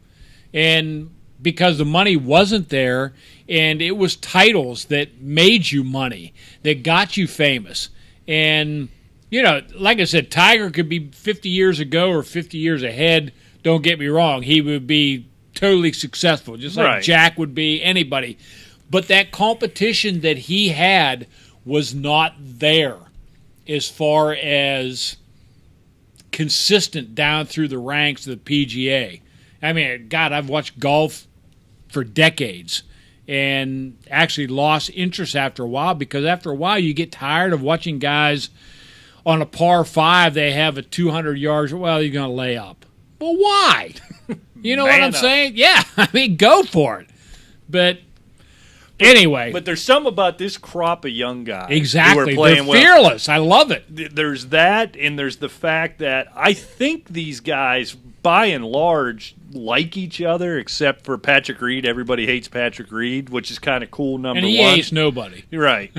and because the money wasn't there, and it was titles that made you money, that got you famous. And, you know, like I said, Tiger could be 50 years ago or 50 years ahead. Don't get me wrong. He would be totally successful, just like Right. Jack would be, anybody. But that competition that he had was not there as far as consistent down through the ranks of the PGA. I mean, God, I've watched golf for decades and actually lost interest after a while, because after a while you get tired of watching guys on a par 5, they have a 200 yards. Well, you're going to lay up. Well, why? You know what Man I'm up. saying? Yeah, I mean, go for it. But anyway, But there's something about this crop of young guys exactly. who are playing They're well. fearless. I love it. There's that, and there's the fact that I think these guys, by and large, like each other, except for Patrick Reed. Everybody hates Patrick Reed, which is kind of cool. Number And he one, hates nobody. right?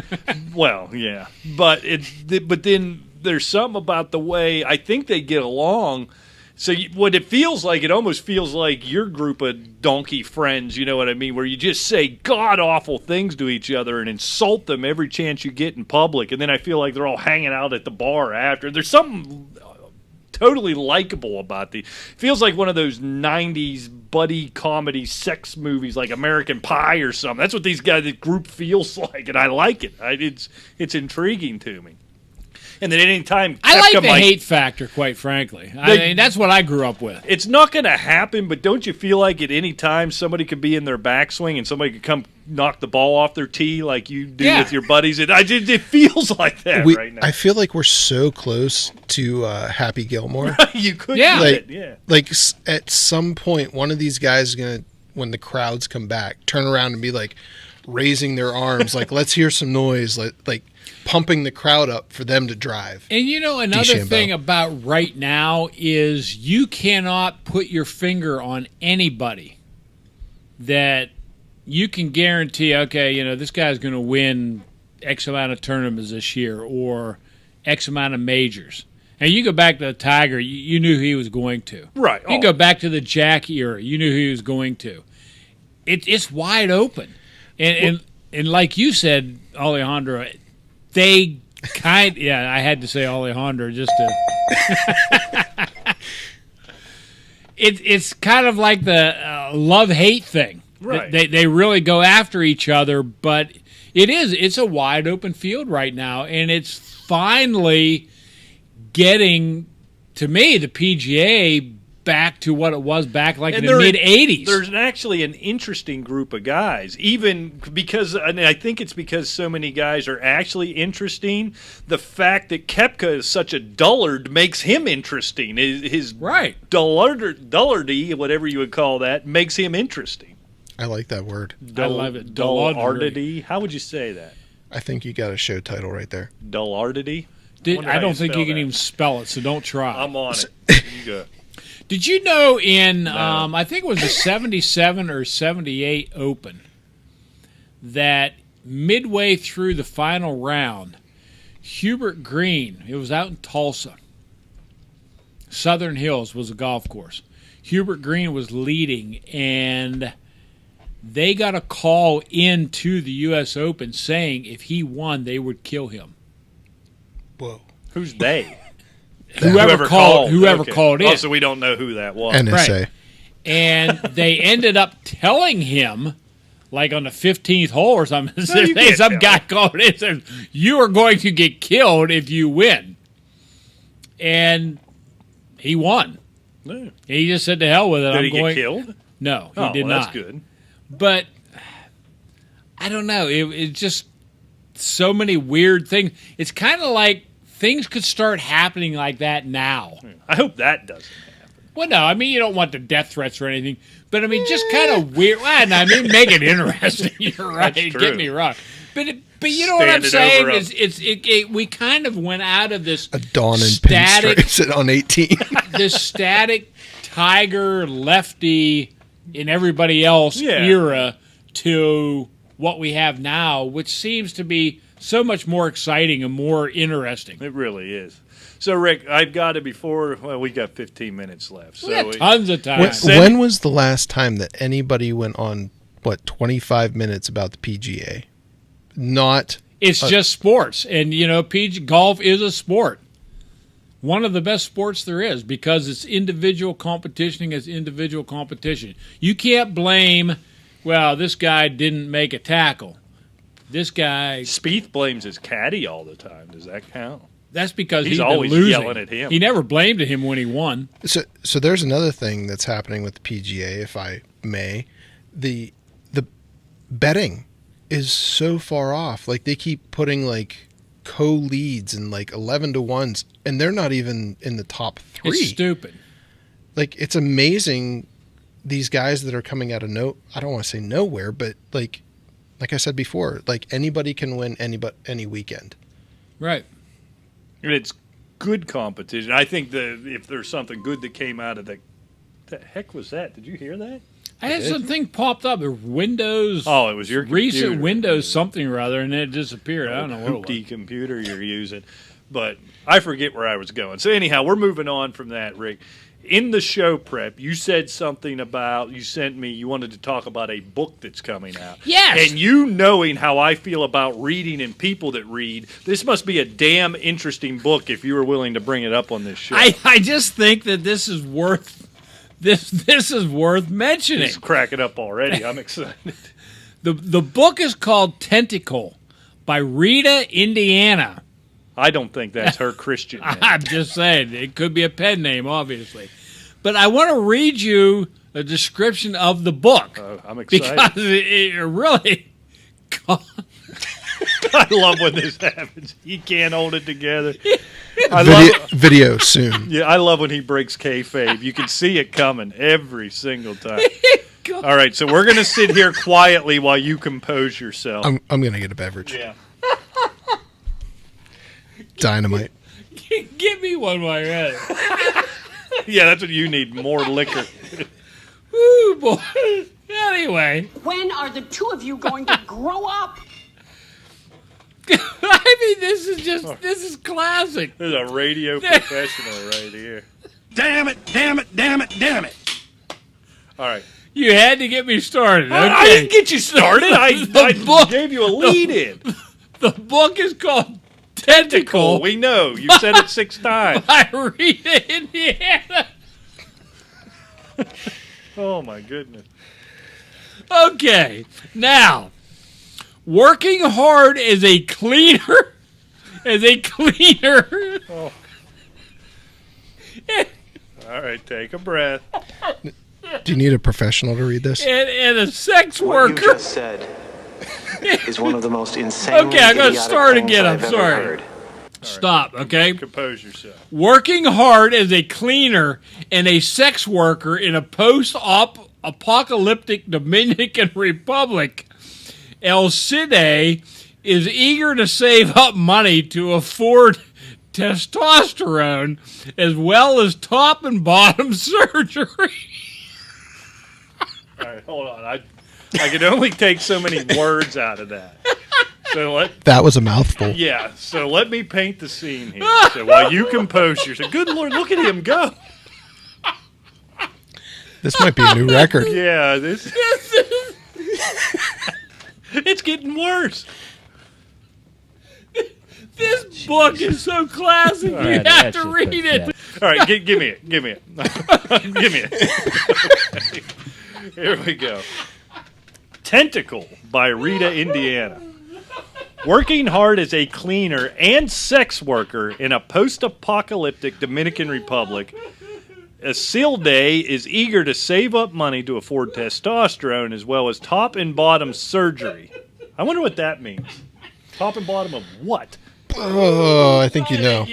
Well, yeah, but then there's something about the way I think they get along, So what it feels like, it almost feels like your group of donkey friends, you know what I mean, where you just say god-awful things to each other and insult them every chance you get in public, and then I feel like they're all hanging out at the bar after. There's something totally likable about the. Feels like one of those 90s buddy comedy sex movies like American Pie or something. That's what the group feels like, and I like it. It's intriguing to me. And then any time I like the hate factor, quite frankly. I mean, that's what I grew up with. It's not going to happen, but don't you feel like at any time somebody could be in their backswing and somebody could come knock the ball off their tee like you do with your buddies? It feels like that right now. I feel like we're so close to Happy Gilmore. You could like at some point, one of these guys is going to, when the crowds come back, turn around and be like raising their arms, like, let's hear some noise, like pumping the crowd up for them to drive. And another thing about right now is you cannot put your finger on anybody that you can guarantee, okay, this guy's going to win X amount of tournaments this year or X amount of majors. And you go back to the Tiger, you knew he was going to. Right. You go back to the Jack era, you knew he was going to. It's wide open. And like you said, Alejandro, I had to say Alejandro just to. It's kind of like the love-hate thing. Right. They really go after each other, but it's a wide open field right now, and it's finally getting, to me, the PGA back to what it was back like in the mid-'80s. There's actually an interesting group of guys, even because, and I think it's because so many guys are actually interesting. The fact that Koepka is such a dullard makes him interesting. His dullardy, whatever you would call that, makes him interesting. I like that word. I love it. Dullardity. How would you say that? I think you got a show title right there. Dullardity? I don't think you can even spell it, so don't try. I'm on it. You go. Did you know I think it was the 77 or 78 Open, that midway through the final round, Hubert Green, it was out in Tulsa, Southern Hills was a golf course. Hubert Green was leading, and they got a call into the U.S. Open saying if he won, they would kill him. Whoa. Who's they? Whoever called in. Oh, so we don't know who that was. NSA. Right. And they ended up telling him, like on the 15th hole or something, some guy called in and said, you are going to get killed if you win. And he won. No. He just said, to hell with it. Did he get killed? No, he did not. That's good. But I don't know. It's just so many weird things. It's kind of like things could start happening like that now. I hope that doesn't happen. Well, no, I mean, you don't want the death threats or anything, but I mean, just kind of weird. Well, I mean, make it interesting. You're right. Get me wrong. But you know what I'm saying? We kind of went out of this a Dawn and static pinstripes on 18. this static Tiger, lefty, and everybody else era to what we have now, which seems to be so much more exciting and more interesting. It really is. So, Rick, I've got it we got 15 minutes left. So we got tons of time. When was the last time that anybody went on, 25 minutes about the PGA? It's just sports. And, golf is a sport. One of the best sports there is because it's individual competition against individual competition. You can't blame, this guy didn't make a tackle. This guy... Spieth blames his caddy all the time. Does that count? That's because he's always losing. Yelling at him. He never blamed him when he won. So there's another thing that's happening with the PGA, if I may. The betting is so far off. Like, they keep putting co-leads and 11-to-1s, and they're not even in the top 3. It's stupid. It's amazing, these guys that are coming out of I don't want to say nowhere, but like I said before, anybody can win any weekend. Right. And it's good competition. I think if there's something good that came out of the heck was that? Did you hear that? I had something popped up. Windows. Oh, it was your recent computer. Windows something or other, and it disappeared. I don't know what it was. Computer you're using, but I forget where I was going. So anyhow, we're moving on from that, Rick. in the show prep, you said something about, you wanted to talk about a book that's coming out. Yes. And you knowing how I feel about reading and people that read, this must be a damn interesting book if you were willing to bring it up on this show. I just think that this is worth mentioning. He's cracking up already. I'm excited. The book is called Tentacle by Rita Indiana. I don't think that's her Christian name. I'm just saying, it could be a pen name, obviously. But I want to read you a description of the book. I'm excited. Because it really... I love when this happens. He can't hold it together. Video soon. Yeah, I love when he breaks kayfabe. You can see it coming every single time. All right, so we're going to sit here quietly while you compose yourself. I'm going to get a beverage. Yeah. Dynamite. Give me one while you're at it. Yeah, that's what you need, more liquor. Woo, boy. Anyway. When are the two of you going to grow up? I mean, this is classic. There's a radio professional right here. Damn it, damn it, damn it, damn it. All right. You had to get me started. Okay. I didn't get you started. I book- gave you a lead in. The book is called Tentacle. We know. You said it 6 times. By Rita Indiana. Oh, my goodness. Okay, now, working hard as a cleaner, Oh. All right, take a breath. Do you need a professional to read this? and a sex What worker. you just said is one of the most insane. Okay, I'm gonna start again. I'm I've ever sorry. heard. Stop, okay? Compose yourself. Working hard as a cleaner and a sex worker in a post-apocalyptic Dominican Republic, El Cide is eager to save up money to afford testosterone as well as top and bottom surgery. All right, hold on. I can only take so many words out of that. So That was a mouthful. so let me paint the scene here. So while you compose yourself, good Lord, look at him go. This might be a new record. Yeah, this it's getting worse. This book is so classic, you have to read it. All right, give me it. Give me it. Give me it. Okay. Here we go. Tentacle by Rita Indiana. Working hard as a cleaner and sex worker in a post-apocalyptic Dominican Republic, Isilde is eager to save up money to afford testosterone as well as top and bottom surgery. I wonder what that means. Top and bottom of what? Oh, I think you know.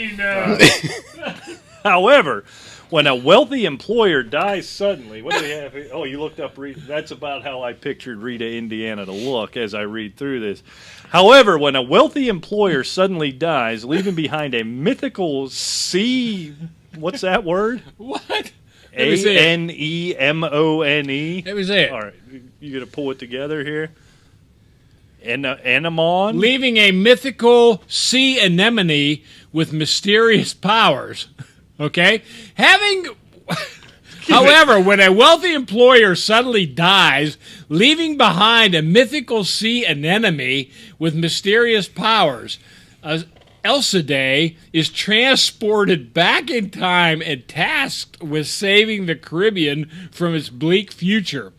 However, when a wealthy employer dies suddenly, what do we have here? Oh, you looked up Rita. That's about how I pictured Rita Indiana to look as I read through this. However, when a wealthy employer suddenly dies, leaving behind a mythical what's that word? What? Anemone. Let me say it. All right, you gonna pull it together here? Anemone? Leaving a mythical sea anemone with mysterious powers. Okay? However, when a wealthy employer suddenly dies, leaving behind a mythical sea anemone with mysterious powers, El Cide is transported back in time and tasked with saving the Caribbean from its bleak future.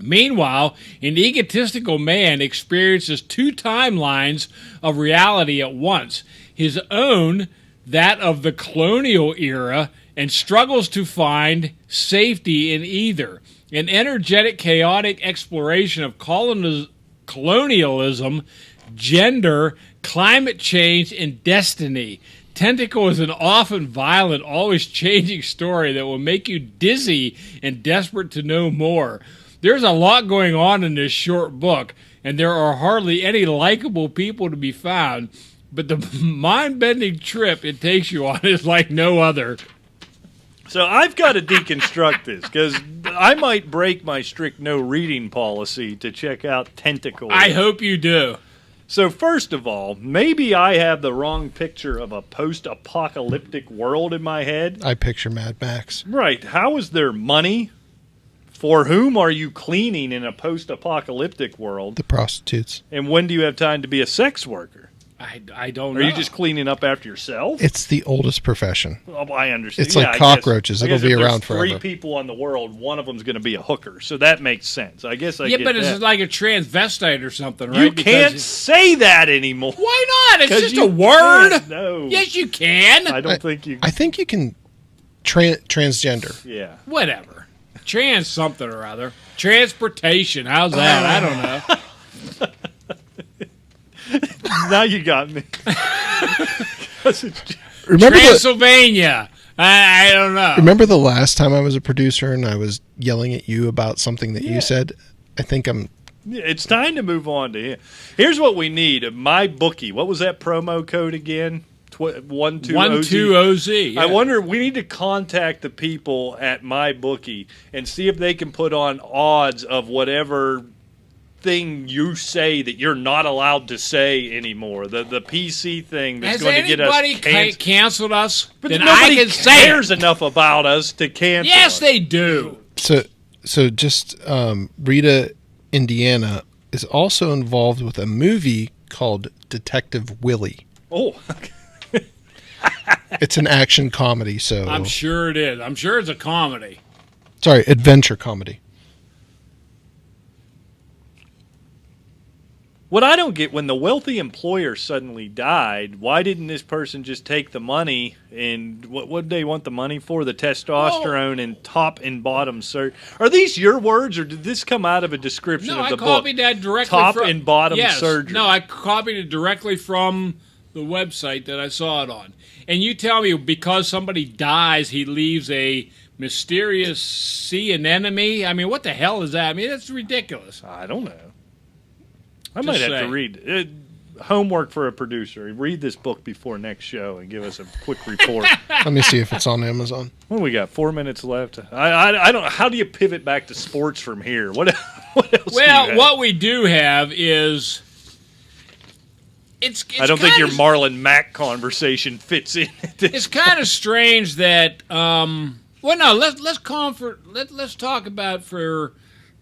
Meanwhile, an egotistical man experiences 2 timelines of reality at once. His own, that of the colonial era, and struggles to find safety in either. An energetic, chaotic exploration of colonialism, gender, climate change, and destiny. Tentacle is an often violent, always changing story that will make you dizzy and desperate to know more. There's a lot going on in this short book, and there are hardly any likable people to be found, but the mind-bending trip it takes you on is like no other. So I've got to deconstruct this because I might break my strict no reading policy to check out Tentacle. I hope you do. So first of all, maybe I have the wrong picture of a post-apocalyptic world in my head. I picture Mad Max. Right. How is there money? For whom are you cleaning in a post-apocalyptic world? The prostitutes. And when do you have time to be a sex worker? I don't know. Are you just cleaning up after yourself? It's the oldest profession. Well, I understand. It's like I cockroaches. Guess, It'll be if there's around forever. 3 people in the world, one of them's going to be a hooker. So that makes sense. I guess I Yeah, get but that. it's like a transvestite or something, right? You can't say that anymore. Why not? It's 'Cause just you a word. can't. No. Yes, you can. I don't think you. I think you can transgender. Yeah. Whatever. Trans something or other. Transportation. How's that? I don't know. Now you got me. Remember Transylvania. I don't know. Remember the last time I was a producer and I was yelling at you about something that you said? I think I'm... Yeah, it's time to move on to him. Here's what we need. My bookie. What was that promo code again? 12OZ. Yeah. I wonder, we need to contact the people at my bookie and see if they can put on odds of whatever thing you say that you're not allowed to say anymore. The PC thing that's Has going to get us anybody canceled us? But then nobody I can say cares enough about us to cancel Yes, us. they do. So just Rita, Indiana is also involved with a movie called Detective Willie. Oh, It's an action comedy, so... I'm sure it is. I'm sure it's a comedy. Sorry, adventure comedy. what I don't get, when the wealthy employer suddenly died, why didn't this person just take the money and what did they want the money for? The testosterone and top and bottom surgery. Are these your words, or did this come out of a description No, of I the book? copied that directly Top from... and bottom yes. surgery. No, I copied it directly from the website that I saw it on. And you tell me because somebody dies, he leaves a mysterious sea anemone? I mean, what the hell is that? I mean, that's ridiculous. I don't know. I Just might have to saying. read it. Homework for a producer. Read this book before next show and give us a quick report. Let me see if it's on Amazon. What do we got? 4 minutes left. I don't. How do you pivot back to sports from here? What else? do you Well, have? what we do have is it's I don't think your kinda- Marlon Mack conversation fits in. It's kind of strange that. Well, no. Let's talk about for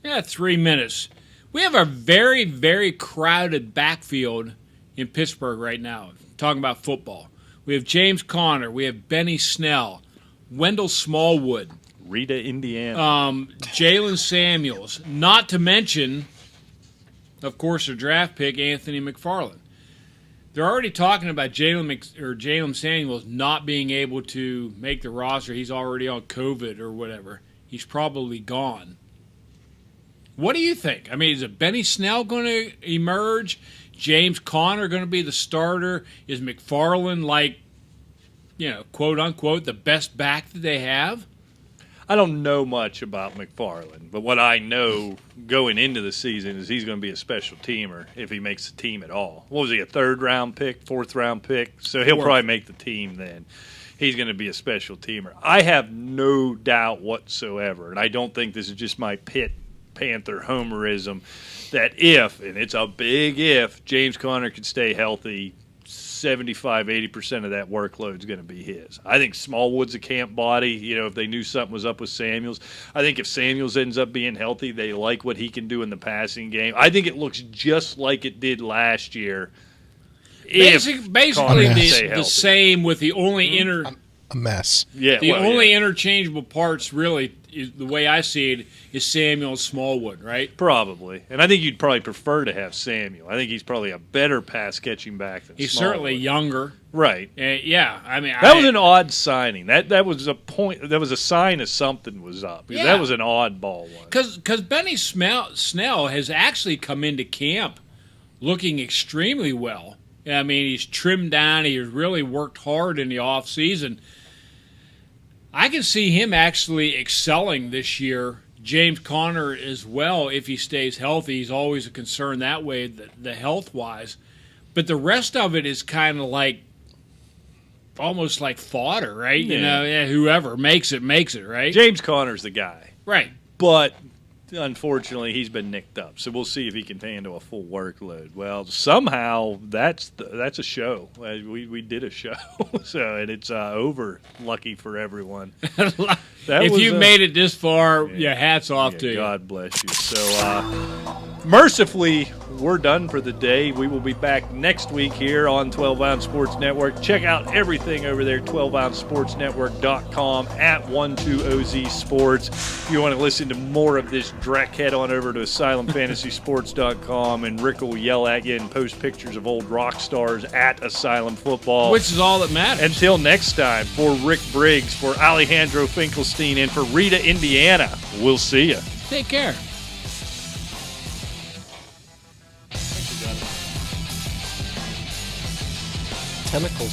3 minutes. We have a very, very crowded backfield in Pittsburgh right now. Talking about football, we have James Conner, we have Benny Snell, Wendell Smallwood, Rita, Indiana. Jalen Samuels. Not to mention, of course, their draft pick Anthony McFarland. They're already talking about Jalen Samuels not being able to make the roster. He's already on COVID or whatever. He's probably gone. What do you think? I mean, is it Benny Snell going to emerge? James Conner going to be the starter? Is McFarland quote unquote, the best back that they have? I don't know much about McFarland, but what I know going into the season is he's going to be a special teamer if he makes the team at all. What was he, a third-round pick, fourth-round pick? So he'll probably make the team then. He's going to be a special teamer. I have no doubt whatsoever, and I don't think this is just my Pitt Panther homerism, that if, and it's a big if, James Conner could stay healthy, 75-80% of that workload is going to be his. I think Smallwood's a camp body. If they knew something was up with Samuels, I think if Samuels ends up being healthy, they like what he can do in the passing game. I think it looks just like it did last year. Basically the same with the only A mess. Yeah, the only interchangeable parts really is the way I see it is Samuel and Smallwood, right? Probably. And I think you'd probably prefer to have Samuel. I think he's probably a better pass catching back than He's Smallwood. certainly younger. Right. Yeah, I mean that was an odd signing. That was a point. That was a sign of something was up. Yeah. That was an oddball one. Because Benny Snell has actually come into camp looking extremely well. I mean, he's trimmed down. He's really worked hard in the off season. I can see him actually excelling this year. James Conner as well, if he stays healthy. He's always a concern that way, the health-wise. But the rest of it is kind of like almost like fodder, right? Yeah. Whoever makes it, right? James Conner's the guy. Right. But unfortunately, he's been nicked up. So we'll see if he can handle a full workload. Well, somehow that's a show. We did a show, so and it's over. Lucky for everyone. If you made it this far, your hat's off to you. God bless you. So, mercifully, we're done for the day. We will be back next week here on 12 Ounce Sports Network. Check out everything over there, 12OunceSportsNetwork.com, at 12OZ Sports. If you want to listen to more of this dreck, head on over to AsylumFantasySports.com, and Rick will yell at you and post pictures of old rock stars at Asylum Football. Which is all that matters. Until next time, for Rick Briggs, for Alejandro Finkelstein, and for Rita, Indiana, we'll see you. Take care. Tentacles.